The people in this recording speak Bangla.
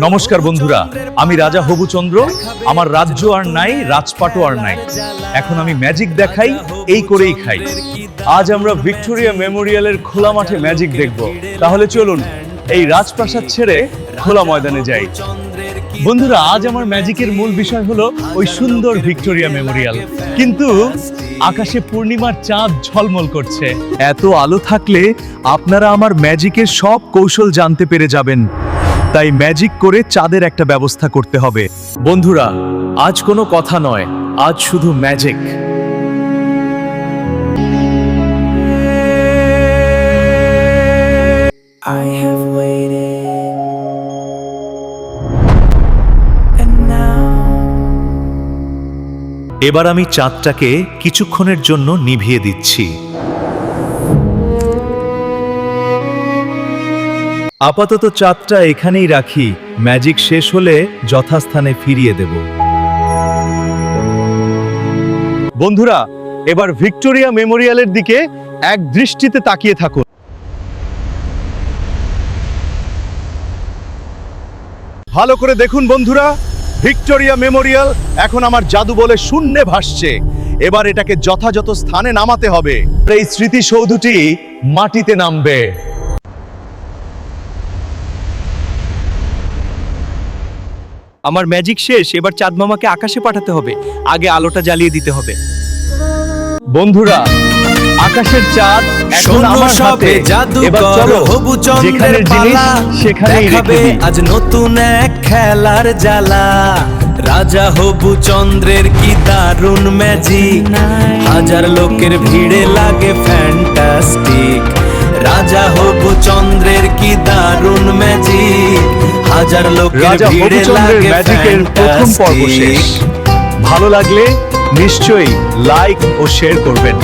নমস্কার বন্ধুরা, আমি রাজা হবুচন্দ্র। আমার রাজ্য আর নাই, রাজপাটও আর নাই, এখন আমি ম্যাজিক দেখাই, এই করেই খাই। আজ আমরা ভিক্টোরিয়া মেমোরিয়ালের খোলা মাঠে ম্যাজিক দেখব। তাহলে চলুন এই রাজপ্রাসাদ ছেড়ে খোলা ময়দানে যাই। বন্ধুরা, আজ আমার ম্যাজিকের মূল বিষয় হলো ওই সুন্দর ভিক্টোরিয়া মেমোরিয়াল। কিন্তু আকাশে পূর্ণিমার চাঁদ ঝলমল করছে। এত আলো থাকলে আপনারা আমার ম্যাজিকের সব কৌশল জানতে পেরে যাবেন। তাই ম্যাজিক করে চাঁদের একটা ব্যবস্থা করতে হবে। বন্ধুরা, আজ কোনো কথা নয়, আজ শুধু magic. I have waited, and now এবার আমি চাঁদটাকে কিছুক্ষণের জন্য নিভিয়ে দিচ্ছি। আপাতত চাঁদটা এখানেই রাখি, ম্যাজিক শেষ হলে যথাস্থানে ফিরিয়ে দেব। বন্ধুরা, এবার ভিক্টোরিয়া মেমোরিয়ালের দিকে এক দৃষ্টিতে তাকিয়ে থাকুন। ভালো করে দেখুন বন্ধুরা, ভিক্টোরিয়া মেমোরিয়াল এখন আমার জাদু বলে শূন্যে ভাসছে। এবার এটাকে যথাযথ স্থানে নামাতে হবে। এই স্মৃতিসৌধটি মাটিতে নামবে। আমার ম্যাজিক শেষ, এবার চাঁদ মামাকে আকাশে পাঠাতে হবে। আগে আলোটা জ্বালিয়ে দিতে হবে। বন্ধুরা, আকাশের চাঁদ এখন আমার হাতে। এবার চলো, যেখানে জিনিস সেখানেই রেখে দিই। আজ নতুন এক খেলার জ্বালা। রাজা হবু চন্দ্রের কি দারুণ ম্যাজিক, হাজার লোকের ভিড়ে লাগে ফ্যান্টাস্টিক। রাজা হবু চন্দ্রের কি দারুণ ম্যাজিক, হাজার লোকের রাজা ভিড়ে হবুচন্দ্রের লাগে ম্যাজিকের প্রথম পর্ব শেষ। ফ্যান্টাস্টিক। ভালো লাগলে নিশ্চয়ই লাইক ও শেয়ার করবেন।